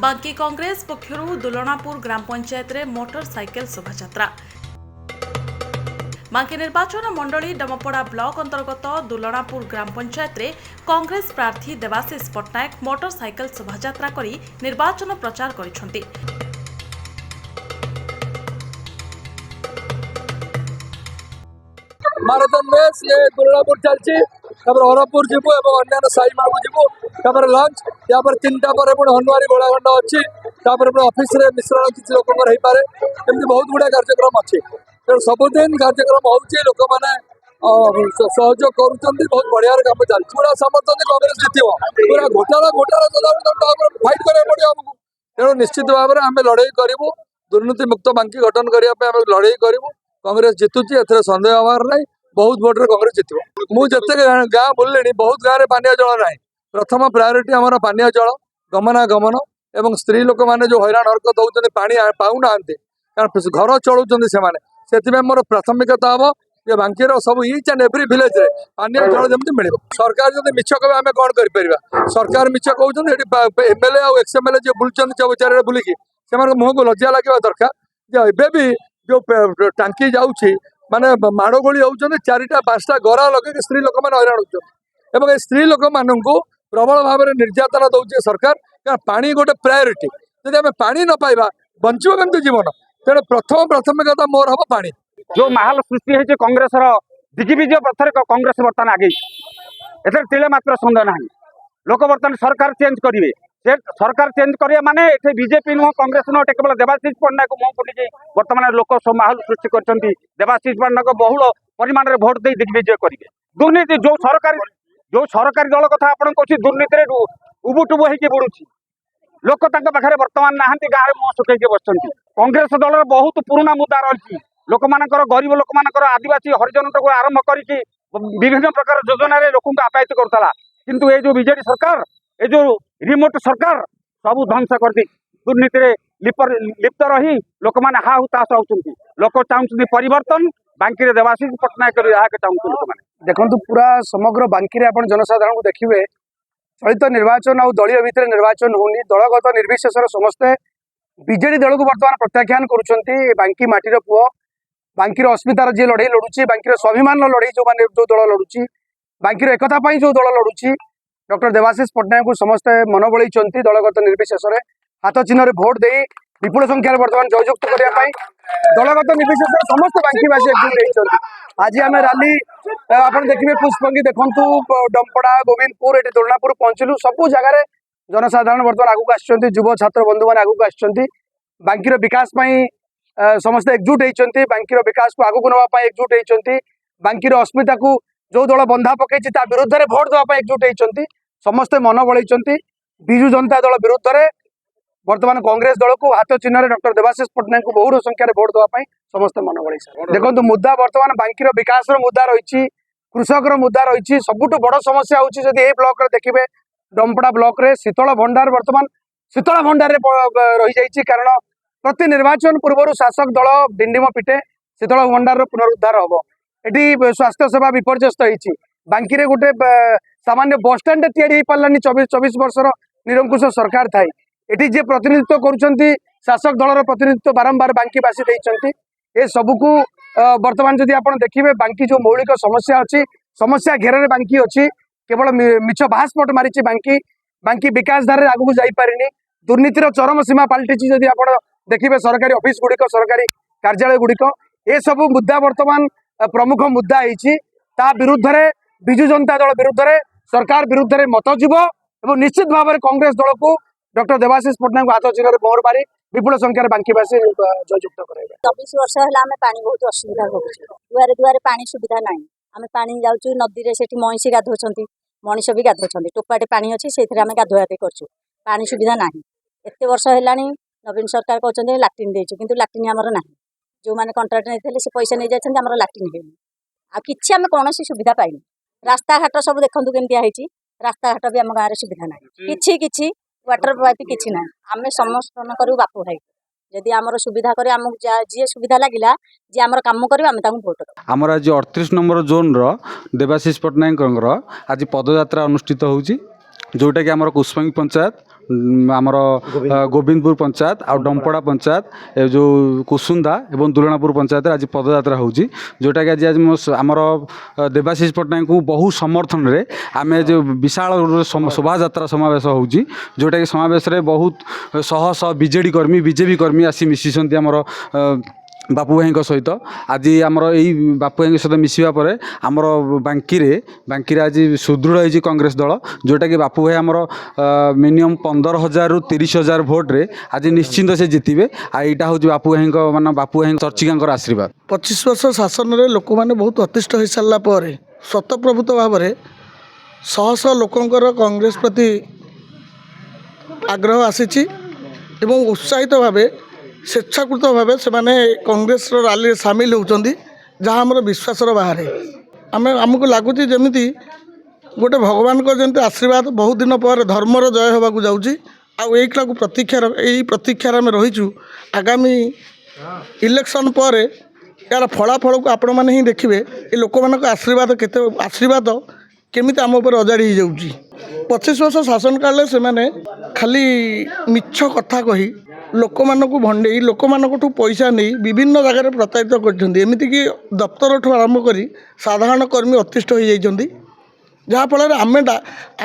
बांकी कांग्रेस पक्षरु दुलनापुर ग्राम पंचायत रे मोटरसाइकेल शोभायात्रा। बांकी निर्वाचन मंडली डमपड़ा ब्लॉक अंतर्गत दुलनापुर ग्राम पंचायत रे कांग्रेस प्रार्थी देवाशीष पट्टनायक मोटरसाइकेल शोभायात्रा करी निर्वाचन प्रचार करिसेंती। माराथन रेस ये दुलनापुर चलची हरपुर जीवु अन्य साई मार्ग जीवु लंच या 3टा पर हनुआरी गोलाखंड अच्छी ऑफिस रे मिश्रण किसी लोक एमती बहुत गुड़ा कार्यक्रम अच्छी तेणु सबुदिन कार्यक्रम होची लोक मैंने सहयोग करुँच बहुत बढ़िया काम चलती पूरा समर्थन कांग्रेस जीत पूरा घोटाला फाइट करा पड़ो आमको तेणु निश्चित भाव में आम लड़ाई करूँ दुर्नीति मुक्त बांकी गठन करने लड़ाई करूँ कांग्रेस जितुची एथरे सन्देह हमार नहीं बहुत भोट कांग्रेस जितब मुझे गाँ बुल्ले बहुत गाँव में पानी जल ना प्रथम प्रायोरिटी आम पानी जल गमनागमन एवं स्त्री लोक मैंने जो हैरान हरकत होती पानी पाऊना कारण घर चलुँच से मोर प्राथमिकता हम ये बांकीर सब इच एंड एव्री विलेज पानी जल जमी मिल सरकार जब मिछ कहे आम कौन कर सरकार मिछ कहते एमएलए और एक्सएमएलए जो बुलूँ चार बुलिकी से मुँह को लज्जा लगे दरकार एवं जो टांकी जाऊँगी माने माड़ गोली होती 4टा 5टा गरा लगे स्त्री लोक मैंने हैरान होते स्त्री लोक मान प्रबल भाव में निर्यातना दौर सरकार क्या पानी गोटे प्रायोरिटी जब आम पानी न पाइबा बंचो केमती जीवन तेणु प्रथम प्राथमिकता मोर हम पानी जो माहौल सृष्टि होती कांग्रेस दिग्विजय पथर कांग्रेस बर्तमान आगे एथे तिले मात्र सन्देह ना लोक बर्तमान सरकार चेंज करेंगे से सरकार चेंज करिया माने एथे बीजेपी नुह कांग्रेस नुह केवल देवाशीष पट्टनायक मुँह फुटी बर्तमान लोक सब माहौल सृष्टि कर देवाशीष पट्टनायक बहुल परिमाण में भोट दे दिग्विजय करेंगे दुर्नीति जो सरकारी दल कथा आप दुर्नीति उबुटुबु होगी बुड़ुची लोक पाखे बर्तमान नहांती गाँव में मुँह सुखी बस कांग्रेस दल बहुत पुराना मुद्दा रही लोक मानकर गरीब लोक मानकर आदिवासी हरिजन को आरंभ करके विभिन्न प्रकार योजना लोक आप्यायित करुला किंतु ये जो बीजेडी सरकार ये जो रिमोट सरकार सब ध्वंस कर दी दुर्नीति लिप्त रही लोक मैंने हा हुताश होती लोक चाहते परिवर्तन बांकी देवाशीष पट्टनायक चाहते लोक मैंने देखो पूरा समग्र बांकी आप जनसाधारण को देखिए चलित निर्वाचन और दलीय भितर निर्वाचन होनी दलगत निर्विशेष समस्ते बीजेडी दल को बर्तमान प्रत्याख्यान करुँच बांकी माटीर पुओ बांकीर अस्मितार जी लड़ाई लड़ुची बांकीर स्वाभिमान लड़ाई जो दल लड़ुची बांकीर एकता जो दल लड़ुची डॉक्टर देवाशीष पट्टनायक को समस्ते मन बड़े दलगत निर्विशेष हाथ चिन्ह भोट दे विपुल संख्यार बर्तमान जययुक्त करने दलगत निर्विशेष समस्त बांकीवासी एकजुट होती आज आम रैली आप देखिए पुष्पंगी देखु डमपड़ा गोविंदपुर ये दुलनापुर पहुंचलु सबू जगार जनसाधारण बर्तमान आगू आसुँच युव छात्र बंधु मैंने आगू आसुँच बांकीर विकास समस्ते एकजुट होती बांकीर विकास को आगू नापी एकजुट होती बांकीर अस्मिता को जो दल बंधा पकई विरुद्ध में भोट देवाई एकजुट होती समस्ते मन बड़े विजु जनता दल विरुद्ध में बर्तमान कांग्रेस दल को हाथ चिन्ह डॉक्टर देवाशीष पट्टनायक को बहु संख्यार भोट देवाई समस्ते मन बड़े देखो मुद्दा बर्तमान बांकीर विकास मुद्दा रही कृषक मुद्दा रही सबुठ बड़ समस्या होती ब्लॉक देखिए डमपड़ा ब्लॉक रे शीतल भंडार बर्तमान शीतल भंडार रही जाइए कारण प्रति निर्वाचन पूर्व शासक दल डिंडिम पिटे शीतल भंडार पुनरुद्धार हम ये स्वास्थ्य सेवा विपर्यस्त होती बांकी गोटे सामान्य बस स्टाण्ड तैयारी पारानी 24 वर्षर निरंकुश सरकार थाई ये जे प्रतिनिधित्व करुँच शासक दलर प्रतिनिधित्व बारंबार बांकीवासी देते ये सबको बर्तमान जदि आप देखिए बांकी जो मौलिक समस्या अच्छी समस्या घेर बांकी अच्छी केवल मिछ बाहास्पट मारी बांकी विकास धारे आगू जापारे दुर्नीतिर चरम सीमा पलटि जदि आप देखिए सरकारी ऑफिस गुड़िक सरकारी कार्यालय गुड़िक ये सब मुद्दा बर्तमान प्रमुख मुद्दा है विरुद्ध में विजु जनता दल विरुद्ध में सरकार विरुद्ध में मत जीव और निश्चित भाव में कांग्रेस दल को डॉक्टर देवाशीष पट्टनायक हाथ चिन्ह मोहर मारी विपुल संख्यार बांकीवासी जययुक्त कराइबे 24 वर्ष है पानी बहुत असुविधा होगी दुआरे दुआरे पानी सुविधा ना आम पानी जाऊँ नदी में से महिषी गाधों मनीष भी गाधों टोपाटे पानी अच्छी से गाधुआधि कर पानी सुविधा ना एत वर्ष है नवीन सरकार कहते लाट्रिन देचु किंतु लाट्रिन आमर ना जो मैंने कंट्राक्ट नहीं से पैसा नहीं जाते आम लाट्रिन है कि आम कौन सुविधा पाइनु रास्ता घाट सब देखूँ केमती रास्ता घाट भी आम गाँव में सुविधा ना कि वाटर पाइप कि ना आम समर्थन करूँ बापू भाई जदि आमर सुविधा करे आमको जी सुविधा लगिला जी आमर काम करेंगे आम भोट आमर आज 38 नंबर जोन रो देवाशीष पट्टनायक आज पदयात्रा अनुष्ठित होउची जोटा कि आमर कुष्मांगी पंचायत ଆମର ଗୋବିନ୍ଦପୁର ପଞ୍ଚାୟତ ଆଉ ଡମ୍ପଡ଼ା ପଞ୍ଚାୟତ ଏ ଯେଉଁ କୁସୁନ୍ଦା ଏବଂ ଦୁଲଣାପୁର ପଞ୍ଚାୟତରେ ଆଜି ପଦଯାତ୍ରା ହେଉଛି, ଯେଉଁଟାକି ଆଜି ଆମର ଦେବାଶିଷ ପଟ୍ଟନାୟକଙ୍କୁ ବହୁ ସମର୍ଥନରେ ଆମେ ଯେଉଁ ବିଶାଳ ଶୋଭାଯାତ୍ରା ସମାବେଶ ହେଉଛି, ଯେଉଁଟାକି ସମାବେଶରେ ବହୁତ ଶହ ଶହ ବିଜେପି କର୍ମୀ ଆସି ମିଶିଛନ୍ତି ଆମର ବାପୁ ଭାଇଙ୍କ ସହିତ। ଆଜି ଆମର ଏଇ ବାପୁ ଭାଇଙ୍କ ସହିତ ମିଶିବା ପରେ ଆମର ବାଙ୍କିରେ ଆଜି ସୁଦୃଢ଼ ହେଇଛି କଂଗ୍ରେସ ଦଳ, ଯେଉଁଟାକି ବାପୁ ଭାଇ ଆମର ମିନିମମ୍ 15,000 ରୁ 30,000 ଭୋଟ୍ରେ ଆଜି ନିଶ୍ଚିନ୍ତ ସେ ଜିତିବେ। ଆଉ ଏଇଟା ହେଉଛି ବାପୁ ଭାଇଙ୍କ ଚର୍ଚ୍ଚିକାଙ୍କର ଆଶୀର୍ବାଦ। 25 ବର୍ଷ ଶାସନରେ ଲୋକମାନେ ବହୁତ ଅତିଷ୍ଠ ହୋଇସାରିଲା ପରେ ସ୍ୱତଃପ୍ରଭୂତ ଭାବରେ ଶହ ଶହ ଲୋକଙ୍କର କଂଗ୍ରେସ ପ୍ରତି ଆଗ୍ରହ ଆସିଛି ଏବଂ ଉତ୍ସାହିତ ଭାବେ ସ୍ୱେଚ୍ଛାକୃତ ଭାବେ ସେମାନେ କଂଗ୍ରେସର ରାଲିରେ ସାମିଲ ହେଉଛନ୍ତି, ଯାହା ଆମର ବିଶ୍ୱାସର ବାହାରେ। ଆମକୁ ଲାଗୁଛି ଯେମିତି ଗୋଟେ ଭଗବାନଙ୍କର ଯେମିତି ଆଶୀର୍ବାଦ ବହୁତ ଦିନ ପରେ ଧର୍ମର ଜୟ ହେବାକୁ ଯାଉଛି। ଆଉ ଏଇଟାକୁ ପ୍ରତୀକ୍ଷାରେ ଆମେ ରହିଛୁ। ଆଗାମୀ ଇଲେକ୍ସନ୍ ପରେ ଏହାର ଫଳାଫଳକୁ ଆପଣମାନେ ହିଁ ଦେଖିବେ, ଏ ଲୋକମାନଙ୍କ ଆଶୀର୍ବାଦ କେମିତି ଆମ ଉପରେ ଅଜାଡ଼ି ହେଇଯାଉଛି। 25 ବର୍ଷ ଶାସନ କାଳରେ ସେମାନେ ଖାଲି ମିଛ କଥା କହି ଲୋକମାନଙ୍କୁ ଭଣ୍ଡେଇ ଲୋକମାନଙ୍କଠୁ ପଇସା ନେଇ ବିଭିନ୍ନ ଜାଗାରେ ପ୍ରତାରିତ କରିଛନ୍ତି। ଏମିତିକି ଦପ୍ତରଠୁ ଆରମ୍ଭ କରି ସାଧାରଣ କର୍ମୀ ଅତିଷ୍ଠ ହୋଇଯାଇଛନ୍ତି, ଯାହାଫଳରେ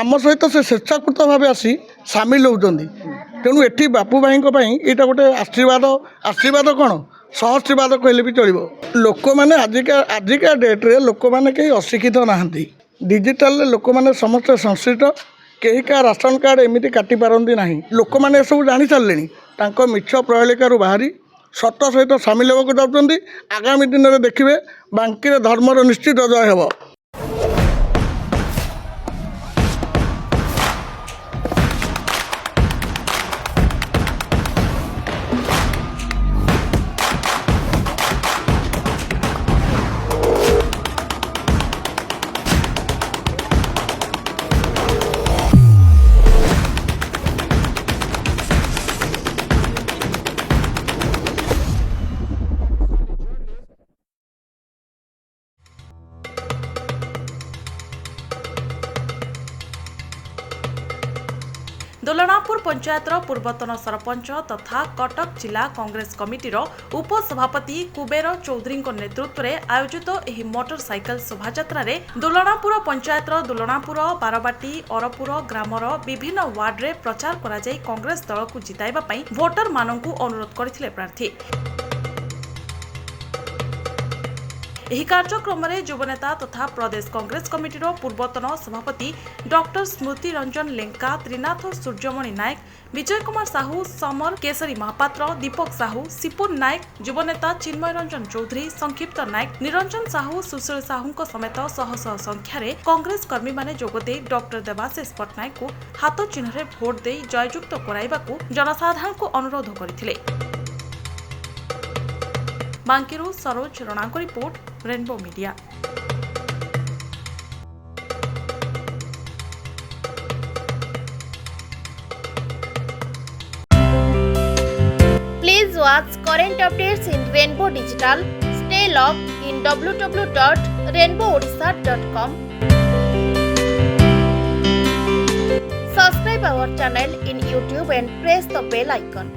ଆମ ସହିତ ସେ ସ୍ୱେଚ୍ଛାକୃତ ଭାବେ ଆସି ସାମିଲ ହେଉଛନ୍ତି। ତେଣୁ ଏଠି ବାପୁ ଭାଇଙ୍କ ପାଇଁ ଏଇଟା ଗୋଟେ ଆଶୀର୍ବାଦ କ'ଣ ସହସ୍ରୀବାଦ କହିଲେ ବି ଚଳିବ। ଲୋକମାନେ ଆଜିକା ଡେଟ୍ରେ ଲୋକମାନେ କେହି ଅଶିକ୍ଷିତ ନାହାନ୍ତି। ଡିଜିଟାଲରେ ଲୋକମାନେ ସମସ୍ତେ ସଂଶ୍ଳିଷ୍ଟ। କେହି କାହା ରାସନ କାର୍ଡ଼ ଏମିତି କାଟିପାରନ୍ତି ନାହିଁ। ଲୋକମାନେ ଏସବୁ ଜାଣି ସାରିଲେଣି। ତାଙ୍କ ମିଛ ପ୍ରହେଳିକାରୁ ବାହାରି ସତ ସହିତ ସାମିଲ ହେବାକୁ ଯାଉଛନ୍ତି। ଆଗାମୀ ଦିନରେ ଦେଖିବେ ବାଙ୍କିରେ ଧର୍ମର ନିଶ୍ଚିତ ଜୟ ହେବ। ଦୋଲଣାପୁର ପଞ୍ଚାୟତର ପୂର୍ବତନ ସରପଞ୍ଚ ତଥା କଟକ ଜିଲ୍ଲା କଂଗ୍ରେସ କମିଟିର ଉପସଭାପତି କୁବେର ଚୌଧୁରୀଙ୍କ ନେତୃତ୍ୱରେ ଆୟୋଜିତ ଏହି ମୋଟର ସାଇକେଲ ଶୋଭାଯାତ୍ରାରେ ଦୋଲଣାପୁର ପଞ୍ଚାୟତର ଦୋଲଣାପୁର, ବାରବାଟୀ, ଅରପୁର ଗ୍ରାମର ବିଭିନ୍ନ ୱାର୍ଡରେ ପ୍ରଚାର କରାଯାଇ କଂଗ୍ରେସ ଦଳକୁ ଜିତାଇବା ପାଇଁ ଭୋଟରମାନଙ୍କୁ ଅନୁରୋଧ କରିଥିଲେ ପ୍ରାର୍ଥୀ। ଏହି କାର୍ଯ୍ୟକ୍ରମରେ ଯୁବନେତା ତଥା ପ୍ରଦେଶ କଂଗ୍ରେସ କମିଟିର ପୂର୍ବତନ ସଭାପତି ଡକ୍ଟର ସ୍ମୃତି ରଞ୍ଜନ ଲେଙ୍କା, ତ୍ରିନାଥ ସୂର୍ଯ୍ୟମଣି ନାୟକ, ବିଜୟ କୁମାର ସାହୁ, ସମର କେଶରୀ ମହାପାତ୍ର, ଦୀପକ ସାହୁ, ସିପୁନ ନାୟକ, ଯୁବନେତା ଚିନ୍ମୟ ରଞ୍ଜନ ଚୌଧୁରୀ, ସଂକ୍ଷିପ୍ତ ନାୟକ, ନିରଞ୍ଜନ ସାହୁ, ସୁଶୀଳ ସାହୁଙ୍କ ସମେତ ଶହ ଶହ ସଂଖ୍ୟାରେ କଂଗ୍ରେସ କର୍ମୀମାନେ ଯୋଗଦେଇ ଡକ୍ଟର ଦେବାଶିଷ ପଟ୍ଟନାୟକଙ୍କୁ ହାତ ଚିହ୍ନରେ ଭୋଟ ଦେଇ ଜୟଯୁକ୍ତ କରାଇବାକୁ ଜନସାଧାରଣଙ୍କୁ ଅନୁରୋଧ କରିଥିଲେ। ବାଙ୍କିରୁ ସରୋଜ ରଣାଙ୍କ report, Rainbow Media. Please watch current updates in Rainbow Digital. Stay logged in www.rainbowodisha.com. Subscribe our channel in YouTube and press the bell icon.